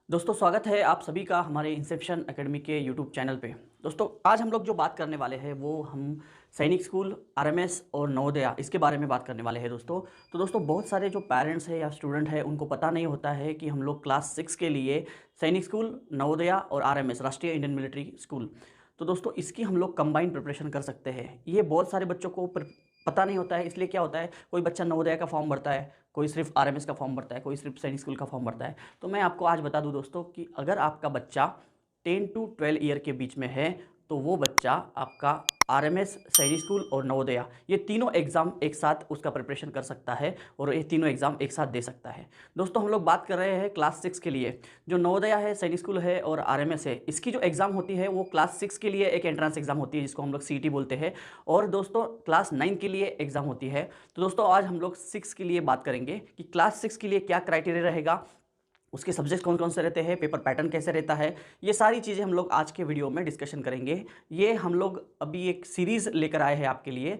दोस्तों स्वागत है आप सभी का हमारे इंसेप्शन एकेडमी के यूट्यूब चैनल पे। दोस्तों आज हम लोग जो बात करने वाले हैं वो हम सैनिक स्कूल, आरएमएस और नवोदया इसके बारे में बात करने वाले हैं दोस्तों। तो दोस्तों बहुत सारे जो पेरेंट्स हैं या स्टूडेंट हैं उनको पता नहीं होता है कि हम लोग क्लास 6 के लिए सैनिक स्कूल, नवोदया और आरएमएस राष्ट्रीय इंडियन मिलिट्री स्कूल, तो दोस्तों इसकी हम लोग कंबाइंड प्रिपरेशन कर सकते हैं। ये बहुत सारे बच्चों को पता नहीं होता है। इसलिए क्या होता है, कोई बच्चा नवोदया का फॉर्म भरता है, कोई सिर्फ आरएमएस का फॉर्म भरता है, कोई सिर्फ सैनिक स्कूल का फॉर्म भरता है। तो मैं आपको आज बता दूं दोस्तों कि अगर आपका बच्चा 10 टू 12 ईयर के बीच में है तो वो बच्चा आपका आरएमएस, सैनिक स्कूल और नवोदया ये तीनों एग्ज़ाम एक साथ उसका प्रिपरेशन कर सकता है और ये तीनों एग्ज़ाम एक साथ दे सकता है। दोस्तों हम लोग बात कर रहे हैं क्लास 6 के लिए। जो नवोदया है, सैनिक स्कूल है और आरएमएस है, इसकी जो एग्ज़ाम होती है वो क्लास 6 के लिए एक एंट्रेंस एग्ज़ाम होती है जिसको हम लोग सीईटी बोलते हैं, और दोस्तों क्लास 9 के लिए एग्ज़ाम होती है। तो दोस्तों आज हम लोग 6 के लिए बात करेंगे कि क्लास 6 के लिए क्या क्राइटेरिया रहेगा, उसके सब्जेक्ट कौन कौन से रहते हैं, पेपर पैटर्न कैसे रहता है, ये सारी चीज़ें हम लोग आज के वीडियो में डिस्कशन करेंगे। ये हम लोग अभी एक सीरीज़ लेकर आए हैं आपके लिए,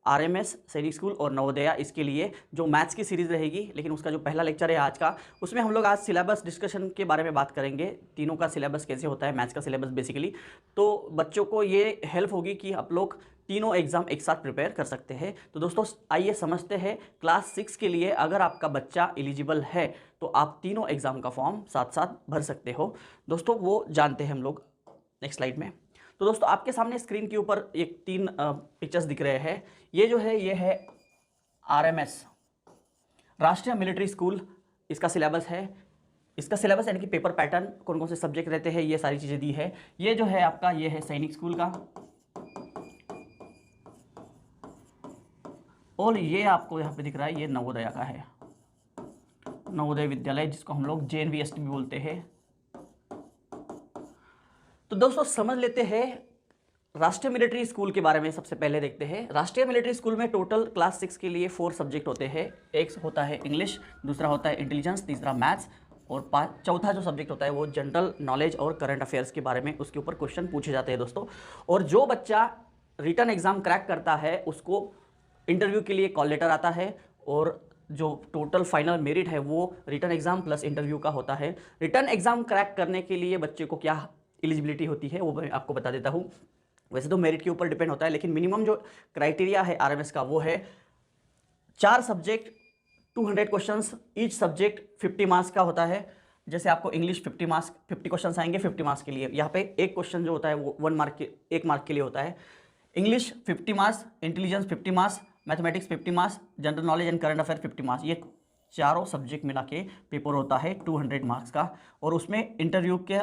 आरएमएस, सैनिक स्कूल और नवोदया, इसके लिए जो मैथ्स की सीरीज़ रहेगी। लेकिन उसका जो पहला लेक्चर है आज का, उसमें हम लोग आज सिलेबस डिस्कशन के बारे में बात करेंगे। तीनों का सिलेबस कैसे होता है, मैथ्स का सिलेबस बेसिकली, तो बच्चों को ये हेल्प होगी कि आप लोग तीनों एग्ज़ाम एक साथ प्रिपेयर कर सकते हैं। तो दोस्तों आइए समझते हैं क्लास 6 के लिए अगर आपका बच्चा एलिजिबल है तो आप तीनों एग्ज़ाम का फॉर्म साथ साथ भर सकते हो। दोस्तों वो जानते हैं हम लोग नेक्स्ट स्लाइड में। तो दोस्तों आपके सामने स्क्रीन के ऊपर एक 3 पिक्चर्स दिख रहे हैं। ये जो है ये है आरएमएस, राष्ट्रीय मिलिट्री स्कूल, इसका सिलेबस है। इसका सिलेबस यानी कि पेपर पैटर्न, कौन कौन से सब्जेक्ट रहते हैं, ये सारी चीज़ें दी है। ये जो है आपका ये है सैनिक स्कूल का, और ये आपको यहाँ पे दिख रहा है ये नवोदया का है, नवोदय विद्यालय जिसको हम लोग जेएनवीएसटी भी बोलते हैं। तो दोस्तों समझ लेते हैं राष्ट्रीय मिलिट्री स्कूल के बारे में। सबसे पहले देखते हैं राष्ट्रीय मिलिट्री स्कूल में टोटल क्लास 6 के लिए 4 सब्जेक्ट होते हैं। एक होता है इंग्लिश, दूसरा होता है इंटेलिजेंस, तीसरा मैथ्स और चौथा जो सब्जेक्ट होता है वो जनरल नॉलेज और करंट अफेयर्स के बारे में, उसके ऊपर क्वेश्चन पूछे जाते हैं दोस्तों। और जो बच्चा रिटन एग्जाम क्रैक करता है उसको इंटरव्यू के लिए कॉल लेटर आता है, और जो टोटल फाइनल मेरिट है वो रिटन एग्जाम प्लस इंटरव्यू का होता है। रिटन एग्जाम क्रैक करने के लिए बच्चे को क्या एलिजिबिलिटी होती है वो मैं आपको बता देता हूँ। वैसे तो मेरिट के ऊपर डिपेंड होता है, लेकिन मिनिमम जो क्राइटेरिया है आरएमएस का वो है 4 subject 200 questions, each subject 50 marks का होता है। जैसे आपको इंग्लिश 50 मार्क्स 50 क्वेश्चन आएंगे 50 मार्क्स के लिए। यहाँ पे एक क्वेश्चन जो होता है वो 1 मार्क के लिए होता है। English 50 marks, intelligence 50 marks, mathematics 50 marks, general knowledge and current affair 50 marks. ये चारों सब्जेक्ट मिला के पेपर होता है 200 मार्क्स का, और उसमें इंटरव्यू के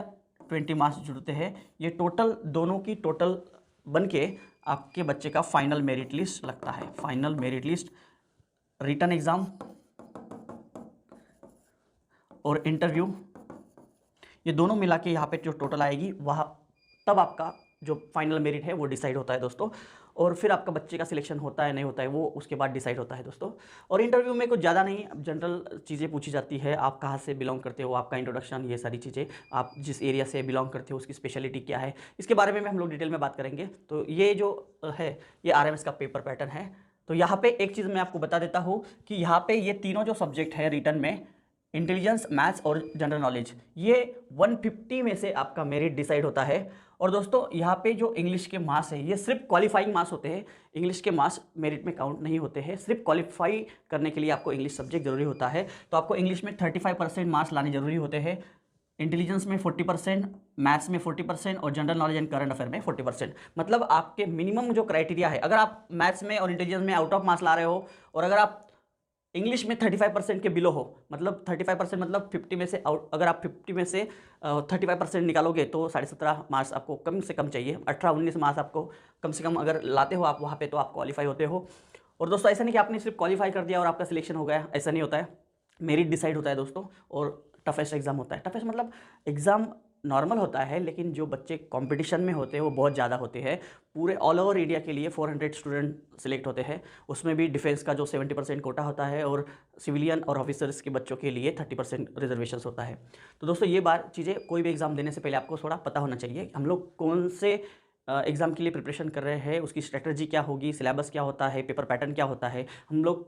20 मार्क्स जुड़ते हैं। ये टोटल दोनों की टोटल बन के आपके बच्चे का फाइनल मेरिट लिस्ट लगता है। Final merit list, written exam और इंटरव्यू, ये दोनों मिला के यहाँ पे जो टोटल आएगी वह तब आपका जो फाइनल मेरिट है वो डिसाइड होता है दोस्तों। और फिर आपका बच्चे का सिलेक्शन होता है नहीं होता है वो उसके बाद डिसाइड होता है दोस्तों। और इंटरव्यू में कुछ ज़्यादा नहीं, जनरल चीज़ें पूछी जाती है। आप कहाँ से बिलोंग करते हो, आपका इंट्रोडक्शन, ये सारी चीज़ें, आप जिस एरिया से बिलोंग करते हो उसकी स्पेशलिटी क्या है, इसके बारे में हम लोग डिटेल में बात करेंगे। तो ये जो है ये आरएमएस का पेपर पैटर्न है। तो यहाँ पर एक चीज़ मैं आपको बता देता हूँ कि यहाँ पर ये तीनों जो सब्जेक्ट है रिटर्न में, इंटेलिजेंस, मैथ्स और जनरल नॉलेज, ये 150 में से आपका मेरिट डिसाइड होता है। और दोस्तों यहाँ पे जो इंग्लिश के मार्क्स है ये सिर्फ क्वालिफाइंग मार्क्स होते हैं। इंग्लिश के मार्क्स मेरिट में काउंट नहीं होते हैं। सिर्फ क्वालिफाई करने के लिए आपको इंग्लिश सब्जेक्ट जरूरी होता है। तो आपको इंग्लिश में 35% मार्क्स लाने जरूरी होते हैं, इंटेलिजेंस में 40%, मैथ्स में 40% और general knowledge and current affair में 40%। मतलब आपके मिनिमम जो क्राइटेरिया है, अगर आप मैथ्स में और इंटेलिजेंस में आउट ऑफ मार्क्स ला रहे हो और अगर आप इंग्लिश में 35% के बिलो हो, मतलब 35% मतलब 50 में से आउट, अगर आप 50 में से 35% निकालोगे तो 17.5 मार्क्स आपको कम से कम चाहिए। 18-19 मार्क्स आपको कम से कम अगर लाते हो आप वहाँ पे तो आप क्वालिफाई होते हो। और दोस्तों ऐसा नहीं कि आपने सिर्फ क्वालिफाई कर दिया और आपका सिलेक्शन हो गया, ऐसा नहीं होता है। मेरिट डिसाइड होता है दोस्तों, और टफेस्ट एग्जाम होता है। टफेस्ट मतलब एग्ज़ाम नॉर्मल होता है, लेकिन जो बच्चे कंपटीशन में होते हैं वो बहुत ज़्यादा होते हैं। पूरे ऑल ओवर इंडिया के लिए 400 स्टूडेंट सिलेक्ट होते हैं। उसमें भी डिफेंस का जो 70% कोटा होता है और सिविलियन और ऑफिसर्स के बच्चों के लिए 30% रिजर्वेशन होता है। तो दोस्तों ये बात चीज़ें कोई भी एग्ज़ाम देने से पहले आपको थोड़ा पता होना चाहिए हम लोग कौन से एग्ज़ाम के लिए प्रिपरेशन कर रहे हैं, उसकी स्ट्रेटजी क्या होगी, सिलेबस क्या होता है, पेपर पैटर्न क्या होता है, हम लोग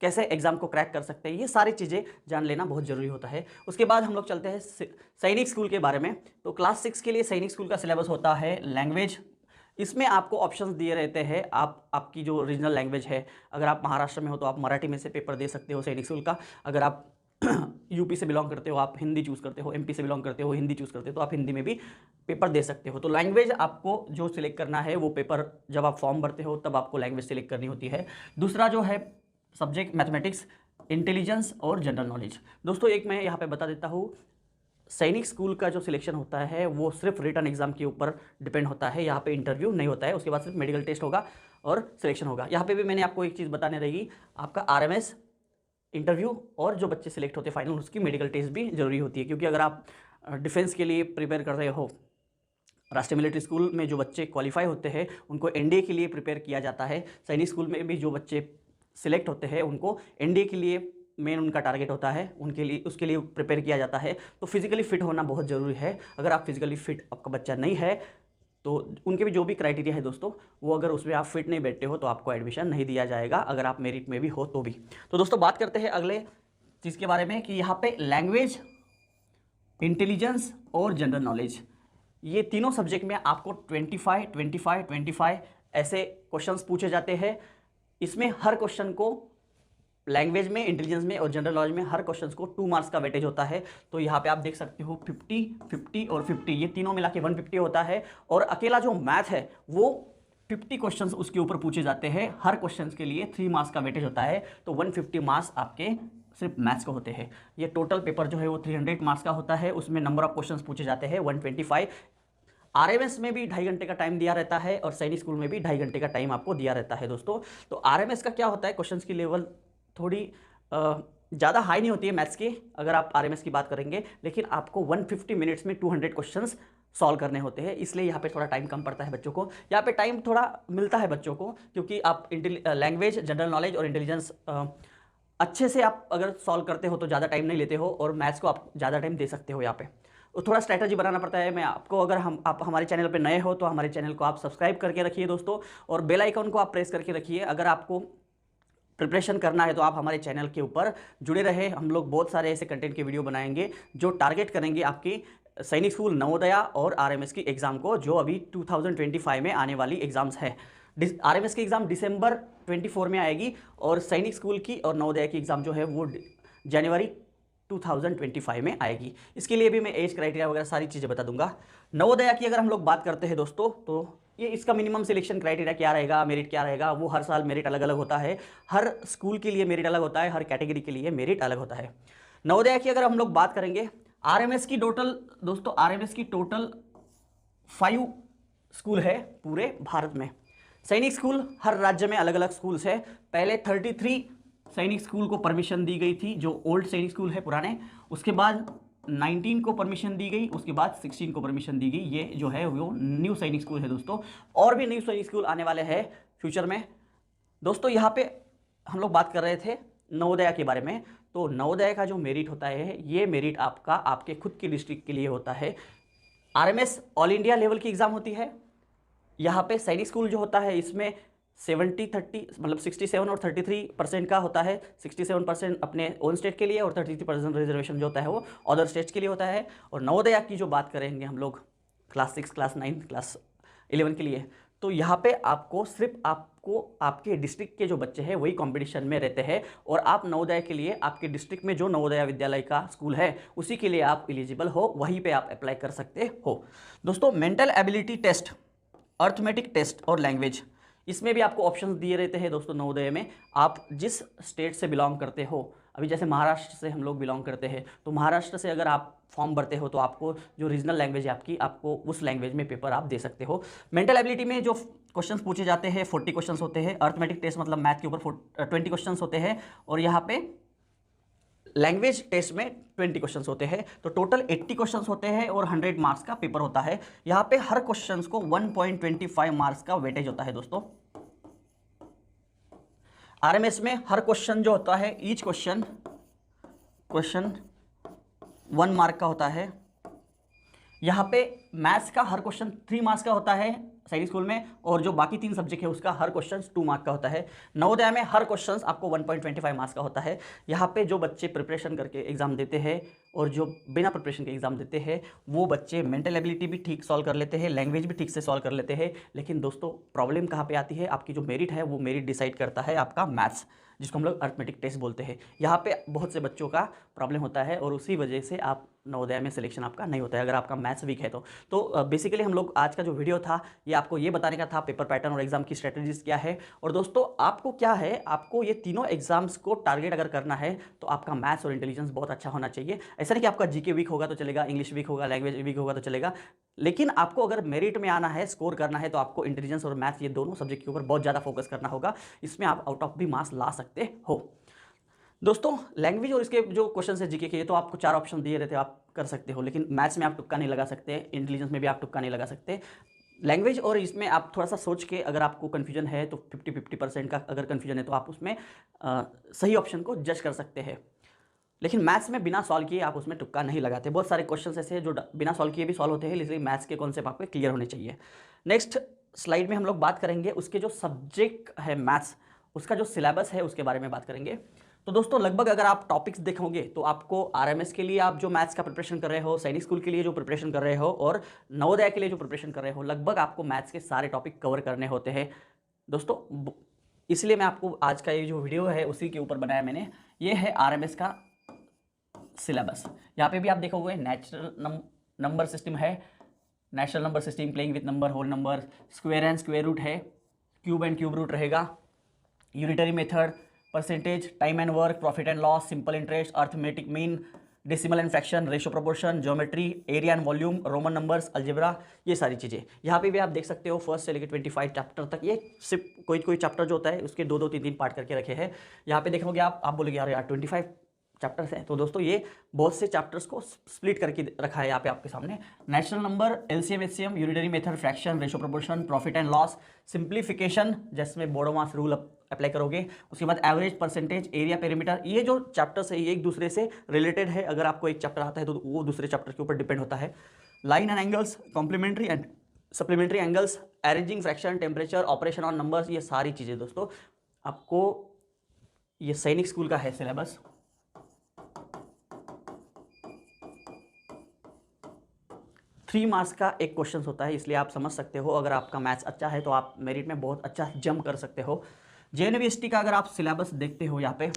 कैसे एग्ज़ाम को क्रैक कर सकते हैं, ये सारी चीज़ें जान लेना बहुत ज़रूरी होता है। उसके बाद हम लोग चलते हैं सैनिक स्कूल के बारे में। तो क्लास 6 के लिए सैनिक स्कूल का सिलेबस होता है लैंग्वेज। इसमें आपको ऑप्शंस दिए रहते हैं, आपकी जो रीजनल लैंग्वेज है, अगर आप महाराष्ट्र में हो तो आप मराठी में से पेपर दे सकते हो सैनिक स्कूल का, अगर आप यूपी से बिलोंग करते हो आप हिंदी चूज़ करते हो, एमपी से बिलोंग करते हो हिंदी चूज़ करते हो तो आप हिंदी में भी पेपर दे सकते हो। तो लैंग्वेज आपको जो सिलेक्ट करना है वो पेपर जब आप फॉर्म भरते हो तब आपको लैंग्वेज सिलेक्ट करनी होती है। दूसरा जो है सब्जेक्ट मैथमेटिक्स, इंटेलिजेंस और जनरल नॉलेज। दोस्तों एक मैं यहाँ पे बता देता हूँ, सैनिक स्कूल का जो सिलेक्शन होता है वो सिर्फ रिटन एग्जाम के ऊपर डिपेंड होता है, यहाँ पे इंटरव्यू नहीं होता है, उसके बाद सिर्फ मेडिकल टेस्ट होगा और सिलेक्शन होगा। यहाँ पे भी मैंने आपको एक चीज़ बताने रहेगी, आपका आरएमएस इंटरव्यू और जो बच्चे सिलेक्ट होते हैं फाइनल उसकी मेडिकल टेस्ट भी जरूरी होती है, क्योंकि अगर आप डिफेंस के लिए प्रिपेयर कर रहे हो, राष्ट्रीय मिलिट्री स्कूल में जो बच्चे क्वालिफाई होते हैं उनको एनडीए के लिए प्रिपेयर किया जाता है, सैनिक स्कूल में भी जो बच्चे सिलेक्ट होते हैं उनको एनडीए के लिए मेन उनका टारगेट होता है, उनके लिए उसके लिए प्रिपेयर किया जाता है। तो फिजिकली फिट होना बहुत ज़रूरी है। अगर आप फिजिकली फिट आपका बच्चा नहीं है तो उनके भी जो भी क्राइटेरिया है दोस्तों, वो अगर उसमें आप फिट नहीं बैठते हो तो आपको एडमिशन नहीं दिया जाएगा, अगर आप मेरिट में भी हो तो भी। तो दोस्तों बात करते हैं अगले चीज़ के बारे में कि यहाँ पे लैंग्वेज, इंटेलिजेंस और जनरल नॉलेज, ये तीनों सब्जेक्ट में आपको 25 ऐसे क्वेश्चंस पूछे जाते हैं। इसमें हर क्वेश्चन को लैंग्वेज में, इंटेलिजेंस में और जनरल नॉलेज में हर क्वेश्चंस को 2 मार्क्स का वेटेज होता है। तो यहाँ पे आप देख सकते हो 50, 50 और 50, ये तीनों मिला के 150 होता है। और अकेला जो मैथ है वो 50 क्वेश्चंस उसके ऊपर पूछे जाते हैं, हर क्वेश्चंस के लिए 3 मार्क्स का वेटेज होता है। तो 150 मार्क्स आपके सिर्फ मैथ्स को होते हैं। ये टोटल पेपर जो है वो 300 मार्क्स का होता है, उसमें नंबर ऑफ क्वेश्चंस पूछे जाते हैं 125। आरएमएस में भी 2.5 घंटे का टाइम दिया रहता है और सैनिक स्कूल में भी 2.5 घंटे का टाइम आपको दिया रहता है दोस्तों। तो आरएमएस का क्या होता है, क्वेश्चंस की लेवल थोड़ी ज़्यादा हाई नहीं होती है मैथ्स की अगर आप आरएमएस की बात करेंगे, लेकिन आपको 150 मिनट्स में 200 क्वेश्चंस सॉल्व करने होते हैं, इसलिए यहाँ पे थोड़ा टाइम कम पड़ता है बच्चों को। यहाँ पे टाइम थोड़ा मिलता है बच्चों को, क्योंकि आप लैंग्वेज, जनरल नॉलेज और इंटेलिजेंस अच्छे से आप अगर सॉल्व करते हो तो ज़्यादा टाइम नहीं लेते हो, और मैथ्स को आप ज़्यादा टाइम दे सकते हो। यहाँ पे तो थोड़ा स्ट्रैटेजी बनाना पड़ता है। मैं आपको, अगर आप हमारे चैनल पे नए हो तो हमारे चैनल को आप सब्सक्राइब करके रखिए दोस्तों, और बेल आइकन को आप प्रेस करके रखिए। अगर आपको प्रिपरेशन करना है तो आप हमारे चैनल के ऊपर जुड़े रहे, हम लोग बहुत सारे ऐसे कंटेंट के वीडियो बनाएंगे जो टारगेट करेंगे आपकी सैनिक स्कूल, नवोदया और आरएमएस की एग्ज़ाम को, जो अभी 2025 में आने वाली एग्ज़ाम्स है। आरएमएस की एग्ज़ाम दिसंबर 24 में आएगी और सैनिक स्कूल की और नवोदया की एग्ज़ाम जो है वो जनवरी 2025 में आएगी। इसके लिए भी मैं एज क्राइटेरिया वगैरह सारी चीज़ें बता दूंगा। नवोदया की अगर हम लोग बात करते हैं दोस्तों, तो ये इसका मिनिमम सिलेक्शन क्राइटेरिया क्या रहेगा, मेरिट क्या रहेगा, वो हर साल मेरिट अलग अलग होता है। हर स्कूल के लिए मेरिट अलग होता है, हर कैटेगरी के लिए मेरिट अलग होता है। नवोदया की अगर हम लोग बात करेंगे, आरएमएस की टोटल दोस्तों, आरएमएस की टोटल 5 स्कूल है पूरे भारत में। सैनिक स्कूल हर राज्य में अलग अलग स्कूल्स है। पहले 33 सैनिक स्कूल को परमिशन दी गई थी, जो ओल्ड सैनिक स्कूल है पुराने, उसके बाद 19 को परमिशन दी गई, उसके बाद 16 को परमिशन दी गई। ये जो है वो न्यू सैनिक स्कूल है दोस्तों, और भी न्यू सैनिक स्कूल आने वाले हैं फ्यूचर में दोस्तों। यहाँ पे हम लोग बात कर रहे थे नवोदया के बारे में। तो नवोदया का जो मेरिट होता है, ये मेरिट आपका आपके खुद की डिस्ट्रिक्ट के लिए होता है। आरएमएस ऑल इंडिया लेवल की एग्ज़ाम होती है। यहाँ पे सैनिक स्कूल जो होता है इसमें 70-30 मतलब 67 और 33% का होता है। 67% अपने ओन स्टेट के लिए और 33% रिजर्वेशन जो होता है वो अदर स्टेट्स के लिए होता है। और नवोदया की जो बात करेंगे हम लोग क्लास 6, क्लास 9, क्लास 11 के लिए, तो यहाँ पे आपको सिर्फ आपको आपके डिस्ट्रिक्ट के जो बच्चे हैं वही कंपटीशन में रहते हैं, और आप नवोदय के लिए आपके डिस्ट्रिक्ट में जो नवोदय विद्यालय का स्कूल है उसी के लिए आप एलिजिबल हो, वहीं पे आप अप्लाई कर सकते हो दोस्तों। Mental ability test, arithmetic test और लैंग्वेज, इसमें भी आपको ऑप्शंस दिए रहते हैं दोस्तों। नवोदय में आप जिस स्टेट से बिलोंग करते हो, अभी जैसे महाराष्ट्र से हम लोग बिलोंग करते हैं, तो महाराष्ट्र से अगर आप फॉर्म भरते हो तो आपको जो रीजनल लैंग्वेज है आपकी, आपको उस लैंग्वेज में पेपर आप दे सकते हो। मेंटल एबिलिटी में जो क्वेश्चंस पूछे जाते हैं 40 क्वेश्चंस होते हैं। अर्थमेटिक टेस्ट मतलब मैथ के ऊपर 20 क्वेश्चंस होते हैं, और यहाँ पे लैंग्वेज टेस्ट में 20 क्वेश्चंस होते हैं। तो टोटल 80 क्वेश्चंस होते हैं और 100 मार्क्स का पेपर होता है। यहाँ पे हर क्वेश्चंस को 1.25 मार्क्स का वेटेज होता है दोस्तों। आरएमएस में हर क्वेश्चन जो होता है, ईच क्वेश्चन 1 मार्क का होता है। यहाँ पे मैथ्स का हर क्वेश्चन 3 मार्क्स का होता है। सैनिक स्कूल में, और जो बाकी 3 सब्जेक्ट है उसका हर क्वेश्चन 2 मार्क का होता है। नवोदय में हर क्वेश्चन आपको 1.25 मार्क्स का होता है। यहाँ पे जो बच्चे प्रिपरेशन करके एग्जाम देते हैं और जो बिना प्रिपरेशन के एग्जाम देते हैं वो बच्चे मेंटल एबिलिटी भी ठीक सॉल्व कर लेते हैं, लैंग्वेज भी ठीक से सॉल्व कर लेते हैं। लेकिन दोस्तों प्रॉब्लम कहाँ पे आती है, आपकी जो मेरिट है वो मेरिट डिसाइड करता है आपका मैथ्स, जिसको हम लोग अर्थमेटिक टेस्ट बोलते हैं। यहाँ पे बहुत से बच्चों का प्रॉब्लम होता है और उसी वजह से आप नवोदय में सिलेक्शन आपका नहीं होता है अगर आपका मैथ्स वीक है तो बेसिकली हम लोग आज का जो वीडियो था ये आपको ये बताने का था पेपर पैटर्न और एग्जाम की स्ट्रेटजीज क्या है। और दोस्तों आपको क्या है, आपको ये तीनों एग्जाम्स को टारगेट अगर करना है तो आपका मैथ्स और इंटेलिजेंस बहुत अच्छा होना चाहिए। ऐसा नहीं कि आपका जीके वीक होगा तो चलेगा, इंग्लिश वीक होगा, लैंग्वेज वीक होगा तो चलेगा, लेकिन आपको अगर मेरिट में आना है, स्कोर करना है, तो आपको इंटेलिजेंस और मैथ्स ये दोनों सब्जेक्ट के ऊपर बहुत ज़्यादा फोकस करना होगा। इसमें आप आउट ऑफ भी मार्क्स ला सकते हो। दोस्तों लैंग्वेज और इसके जो क्वेश्चन है जीके के, तो आपको 4 ऑप्शन दिए रहते हैं, आप कर सकते हो, लेकिन मैथ्स में आप तुक्का नहीं लगा सकते, इंटेलिजेंस में भी आप तुक्का नहीं लगा सकते। लैंग्वेज और इसमें आप थोड़ा सा सोच के, अगर आपको कन्फ्यूजन है तो 50-50% का अगर कन्फ्यूजन है तो आप उसमें सही ऑप्शन को जज कर सकते हैं। लेकिन मैथ्स में बिना सॉल्व किए आप उसमें तुक्का नहीं लगाते। बहुत सारे क्वेश्चन ऐसे हैं जो बिना सॉल्व किए भी सॉल्व होते हैं, इसलिए मैथ्स के कॉन्सेप्ट आपको क्लियर होने चाहिए। नेक्स्ट स्लाइड में हम लोग बात करेंगे उसके जो सब्जेक्ट है मैथ्स, उसका जो सिलेबस है उसके बारे में बात करेंगे। तो दोस्तों लगभग अगर आप टॉपिक्स देखोगे तो आपको आरएमएस के लिए आप जो मैथ्स का प्रिपरेशन कर रहे हो, सैनिक स्कूल के लिए जो प्रिपरेशन कर रहे हो और नवोदय के लिए जो प्रिपरेशन कर रहे हो, लगभग आपको मैथ्स के सारे टॉपिक कवर करने होते हैं दोस्तों। इसलिए मैं आपको आज का ये जो वीडियो है उसी के ऊपर बनाया मैंने। ये है आरएमएस का सिलेबस। यहाँ पे भी आप देखोगे नेचुरल नंबर सिस्टम है, natural number system, playing with number, whole number, square and square root है, क्यूब एंड क्यूब रूट रहेगा, unitary method, percentage, time and work, profit and loss, simple interest, arithmetic mean, decimal and fraction, ratio proportion, geometry, area and volume, Roman numbers, algebra, ये सारी चीज़ें यहाँ पे भी आप देख सकते हो। फर्स्ट से लेकर 25 चैप्टर तक, ये सिर्फ कोई चैप्टर जो होता है उसके 2-2, 3-3 पार्ट करके रखे हैं। यहाँ पे देखोगे आप बोलोगे यार 25 चैप्टर्स है, तो दोस्तों ये बहुत से चैप्टर्स को स्प्लिट करके रखा है यहाँ पे आपके सामने। Natural number, LCM, HCM, unitary method, fraction, ratio proportion, profit and loss, simplification जिसमें बोडो मास रूल अप्लाई करोगे, उसके बाद एवरेज, परसेंटेज, एरिया, पेरीमीटर, ये जो चैप्टर्स है ये एक दूसरे से रिलेटेड है। अगर आपको एक चैप्टर आता है तो वो दूसरे चैप्टर के ऊपर डिपेंड होता है। Line and angles, complementary and supplementary angles, arranging fraction, temperature, operation on numbers, ये सारी चीज़ें दोस्तों आपको ये सैनिक स्कूल का है सिलेबस। थ्री मार्क्स का एक क्वेश्चन होता है, इसलिए आप समझ सकते हो अगर आपका मैथ्स अच्छा है तो आप मेरिट में बहुत अच्छा जंप कर सकते हो। जेएनवीएसटी का अगर आप सिलेबस देखते हो यहाँ पे,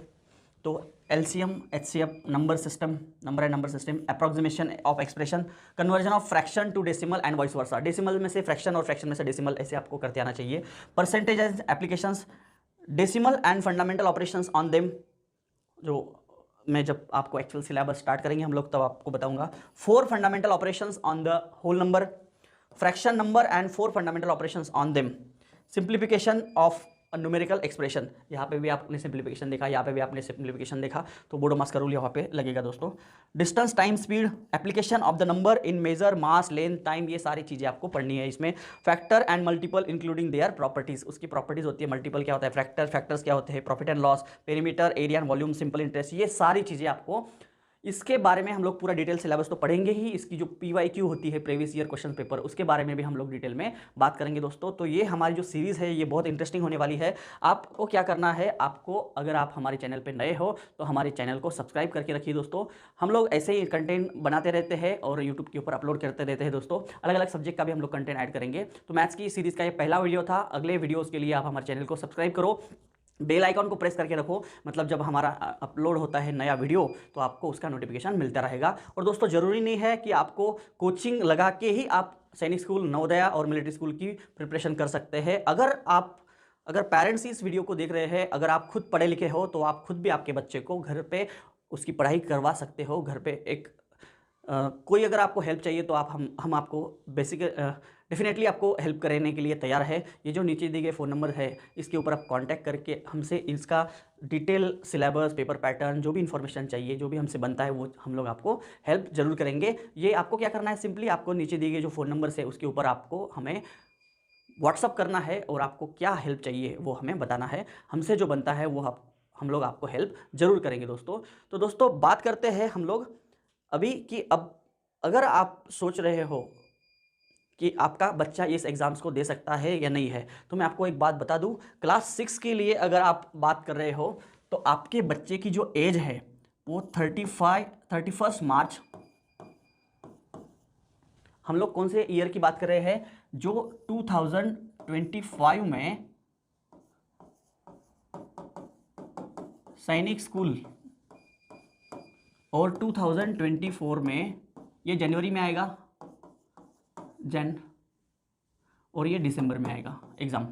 तो LCM, HCF, number system, number and number system, approximation of expression, conversion of fraction to decimal and vice versa, decimal में से फ्रैक्शन और फ्रैक्शन में से डेसिमल, ऐसे आपको करते आना चाहिए। Percentage and applications, decimal and fundamental operations on them, जो मैं जब आपको एक्चुअल सिलेबस स्टार्ट करेंगे हम लोग तब आपको बताऊंगा। 4 fundamental operations on the whole number, fraction number and 4 fundamental operations on them, simplification of numerical expression, यहाँ पे भी आपने सिंप्लीफिकेशन देखा, यहाँ पे भी आपने सिंप्लीफिकेशन देखा, तो बोडो मास का रूल यहाँ पे लगेगा दोस्तों। Distance, time, speed, application of the number in measure, mass, length, time, ये सारी चीज़ें आपको पढ़नी है इसमें। Factor and multiple including their properties, उसकी प्रॉपर्टीज होती है, मल्टीपल क्या होता है, फैक्टर, फैक्टर्स क्या होते हैं, profit and loss, perimeter, area and volume, simple interest, ये सारी चीज़ें आपको, इसके बारे में हम लोग पूरा डिटेल सिलेबस तो पढ़ेंगे ही। इसकी जो PYQ होती है, प्रीवियस ईयर क्वेश्चन पेपर, उसके बारे में भी हम लोग डिटेल में बात करेंगे दोस्तों। तो ये हमारी जो सीरीज़ है ये बहुत इंटरेस्टिंग होने वाली है। आपको क्या करना है, आपको अगर आप हमारे चैनल पे नए हो तो हमारे चैनल को सब्सक्राइब करके रखिए दोस्तों। हम लोग ऐसे ही कंटेंट बनाते रहते हैं और यूट्यूब के ऊपर अपलोड करते रहते हैं दोस्तों। अलग अलग सब्जेक्ट का भी हम लोग कंटेंट ऐड करेंगे। तो मैथ्स की सीरीज़ का ये पहला वीडियो था। अगले वीडियोज़ के लिए आप हमारे चैनल को सब्सक्राइब करो, बेल आइकॉन को प्रेस करके रखो, मतलब जब हमारा अपलोड होता है नया वीडियो तो आपको उसका नोटिफिकेशन मिलता रहेगा। और दोस्तों ज़रूरी नहीं है कि आपको कोचिंग लगा के ही आप सैनिक स्कूल, नवोदय और मिलिट्री स्कूल की प्रिपरेशन कर सकते हैं। अगर पेरेंट्स इस वीडियो को देख रहे हैं, अगर आप खुद पढ़े लिखे हो तो आप खुद भी आपके बच्चे को घर पे उसकी पढ़ाई करवा सकते हो। घर पे एक कोई अगर आपको हेल्प चाहिए तो हम आपको बेसिक डेफिनेटली आपको हेल्प करने के लिए तैयार है। ये जो नीचे दिए गए फ़ोन नंबर है इसके ऊपर आप कांटेक्ट करके हमसे इसका डिटेल सिलेबस, पेपर पैटर्न, जो भी इन्फॉर्मेशन चाहिए, जो भी हमसे बनता है वो हम लोग आपको हेल्प ज़रूर करेंगे। ये आपको क्या करना है, सिंपली आपको नीचे दिए गए जो फ़ोन नंबर है उसके ऊपर आपको हमें व्हाट्सअप करना है और आपको क्या हेल्प चाहिए वो हमें बताना है। हमसे जो बनता है वो हम लोग आपको हेल्प ज़रूर करेंगे दोस्तों। तो दोस्तों बात करते हैं हम लोग अभी कि अब अगर आप सोच रहे हो कि आपका बच्चा इस एग्ज़ाम्स को दे सकता है या नहीं है। तो मैं आपको एक बात बता दूं, क्लास 6 के लिए अगर आप बात कर रहे हो तो आपके बच्चे की जो एज है वो 31 मार्च, हम लोग कौन से ईयर की बात कर रहे हैं, जो 2025 में सैनिक स्कूल और 2024 में, ये जनवरी में आएगा और ये दिसंबर में आएगा एग्ज़ाम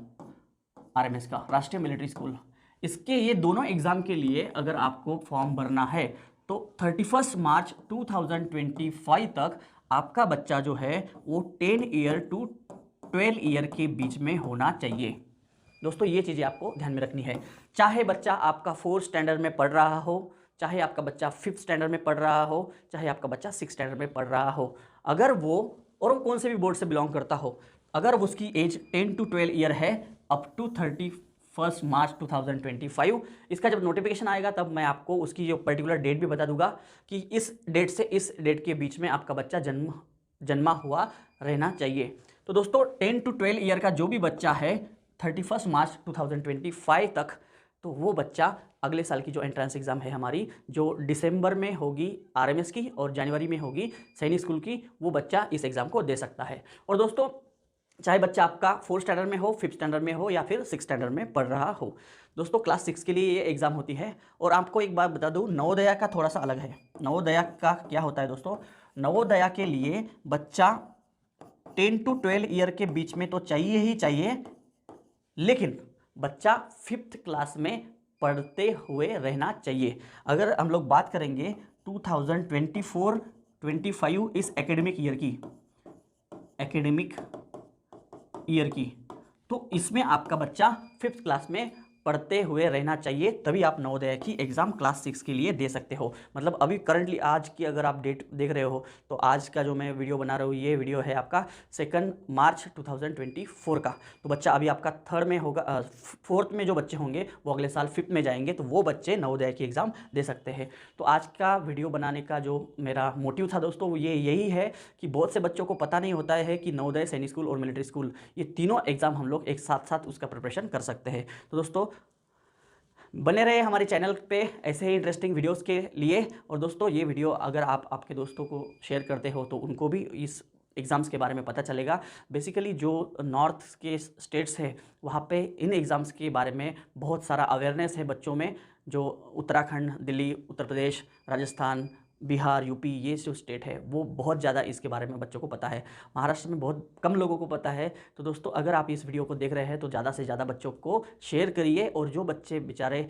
आरएमएस का, राष्ट्रीय मिलिट्री स्कूल। इसके ये दोनों एग्ज़ाम के लिए अगर आपको फॉर्म भरना है तो 31 मार्च 2025 तक आपका बच्चा जो है वो 10 ईयर टू 12 ईयर के बीच में होना चाहिए। दोस्तों ये चीज़ें आपको ध्यान में रखनी है। चाहे बच्चा आपका 4th स्टैंडर्ड में पढ़ रहा हो, चाहे आपका बच्चा 5th स्टैंडर्ड में पढ़ रहा हो, चाहे आपका बच्चा 6th स्टैंडर्ड में पढ़ रहा हो, अगर वो और वो कौन से भी बोर्ड से बिलोंग करता हो, अगर उसकी एज 10 to 12 ईयर है अप टू 31 मार्च 2025, इसका जब नोटिफिकेशन आएगा तब मैं आपको उसकी जो पर्टिकुलर डेट भी बता दूंगा कि इस डेट से इस डेट के बीच में आपका बच्चा जन्मा हुआ रहना चाहिए। तो दोस्तों 10 to 12 ईयर का जो भी बच्चा है 31 मार्च 2025 तक, तो वो बच्चा अगले साल की जो एंट्रेंस एग्ज़ाम है हमारी, जो दिसंबर में होगी आरएमएस की और जनवरी में होगी सैनिक स्कूल की, वो बच्चा इस एग्ज़ाम को दे सकता है। और दोस्तों चाहे बच्चा आपका 4th स्टैंडर्ड में हो, 5th स्टैंडर्ड में हो या फिर 6th स्टैंडर्ड में पढ़ रहा हो, दोस्तों क्लास 6 के लिए ये एग्ज़ाम होती है। और आपको एक बात बता दूं, नवोदया का थोड़ा सा अलग है। नवोदया का क्या होता है दोस्तों, नवोदया के लिए बच्चा 10 to 12 ईयर के बीच में तो चाहिए ही चाहिए, लेकिन बच्चा 5th क्लास में पढ़ते हुए रहना चाहिए। अगर हम लोग बात करेंगे 2024-25 इस एकेडमिक ईयर की, तो इसमें आपका बच्चा 5th क्लास में पढ़ते हुए रहना चाहिए, तभी आप नवोदय की एग्ज़ाम क्लास 6 के लिए दे सकते हो। मतलब अभी करंटली आज की अगर आप डेट देख रहे हो तो आज का जो मैं वीडियो बना रहा हूँ, ये वीडियो है आपका 2 मार्च 2024 का। तो बच्चा अभी आपका 3rd में होगा, 4th में जो बच्चे होंगे वो अगले साल 5th में जाएंगे, तो वो बच्चे नवोदय की एग्ज़ाम दे सकते हैं। तो आज का वीडियो बनाने का जो मेरा मोटिव था दोस्तों, वो यही है कि बहुत से बच्चों को पता नहीं होता है कि नवोदय, सैनिक स्कूल और मिलिट्री स्कूल, ये तीनों एग्ज़ाम हम लोग एक साथ साथ उसका प्रिपरेशन कर सकते हैं। तो दोस्तों बने रहे हमारे चैनल पे ऐसे ही इंटरेस्टिंग वीडियोस के लिए। और दोस्तों ये वीडियो अगर आप आपके दोस्तों को शेयर करते हो तो उनको भी इस एग्ज़ाम्स के बारे में पता चलेगा। बेसिकली जो नॉर्थ के स्टेट्स है वहाँ पे इन एग्ज़ाम्स के बारे में बहुत सारा अवेयरनेस है बच्चों में। जो उत्तराखंड, दिल्ली, उत्तर प्रदेश, राजस्थान, बिहार, यूपी, ये जो स्टेट है वो बहुत ज़्यादा इसके बारे में बच्चों को पता है। महाराष्ट्र में बहुत कम लोगों को पता है। तो दोस्तों अगर आप इस वीडियो को देख रहे हैं तो ज़्यादा से ज़्यादा बच्चों को शेयर करिए, और जो बच्चे बेचारे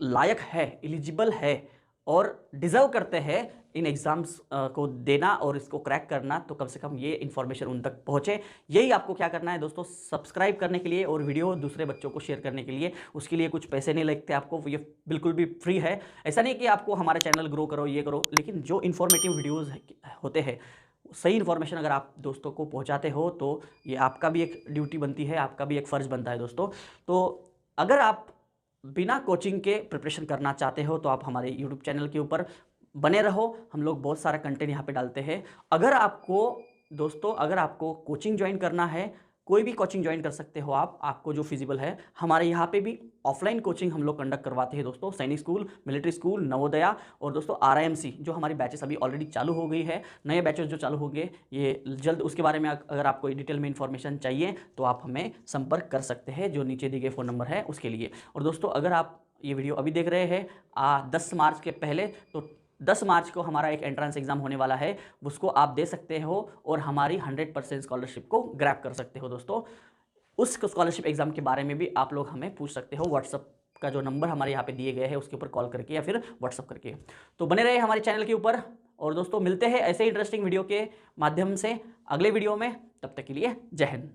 लायक है, एलिजिबल है और डिज़र्व करते हैं इन एग्ज़ाम्स को देना और इसको क्रैक करना, तो कम से कम ये इन्फॉर्मेशन उन तक पहुँचे। यही आपको क्या करना है दोस्तों, सब्सक्राइब करने के लिए और वीडियो दूसरे बच्चों को शेयर करने के लिए। उसके लिए कुछ पैसे नहीं लगते आपको, ये बिल्कुल भी फ्री है। ऐसा नहीं कि आपको हमारा चैनल ग्रो करो, ये करो, लेकिन जो इन्फॉर्मेटिव वीडियोज़ होते हैं, सही इन्फॉर्मेशन अगर आप दोस्तों को पहुँचाते हो तो ये आपका भी एक ड्यूटी बनती है, आपका भी एक फ़र्ज़ बनता है दोस्तों। तो अगर आप बिना कोचिंग के प्रिपरेशन करना चाहते हो तो आप हमारे यूट्यूब चैनल के ऊपर बने रहो, हम लोग बहुत सारा कंटेंट यहाँ पे डालते हैं। अगर आपको कोचिंग ज्वाइन करना है, कोई भी कोचिंग ज्वाइन कर सकते हो आप, आपको जो फिजिबल है। हमारे यहाँ पे भी ऑफलाइन कोचिंग हम लोग कंडक्ट करवाते हैं दोस्तों, सैनिक स्कूल, मिलिट्री स्कूल, नवोदया और दोस्तों आरआईएमसी, जो हमारी बैचेस अभी ऑलरेडी चालू हो गई है। नए बैचेस जो चालू होंगे ये जल्द, उसके बारे में अगर आपको डिटेल में इन्फॉर्मेशन चाहिए तो आप हमें संपर्क कर सकते हैं, जो नीचे दिए गए फ़ोन नंबर है उसके लिए। और दोस्तों अगर आप ये वीडियो अभी देख रहे हैं 10 मार्च के पहले, तो 10 मार्च को हमारा एक एंट्रेंस एग्ज़ाम होने वाला है, उसको आप दे सकते हो और हमारी 100% स्कॉलरशिप को ग्रैब कर सकते हो दोस्तों। उस स्कॉलरशिप एग्ज़ाम के बारे में भी आप लोग हमें पूछ सकते हो, व्हाट्सअप का जो नंबर हमारे यहाँ पे दिए गए हैं उसके ऊपर कॉल करके या फिर व्हाट्सअप करके। तो बने रहे हमारे चैनल के ऊपर, और दोस्तों मिलते हैं ऐसे इंटरेस्टिंग वीडियो के माध्यम से अगले वीडियो में। तब तक के लिए जय हिंद।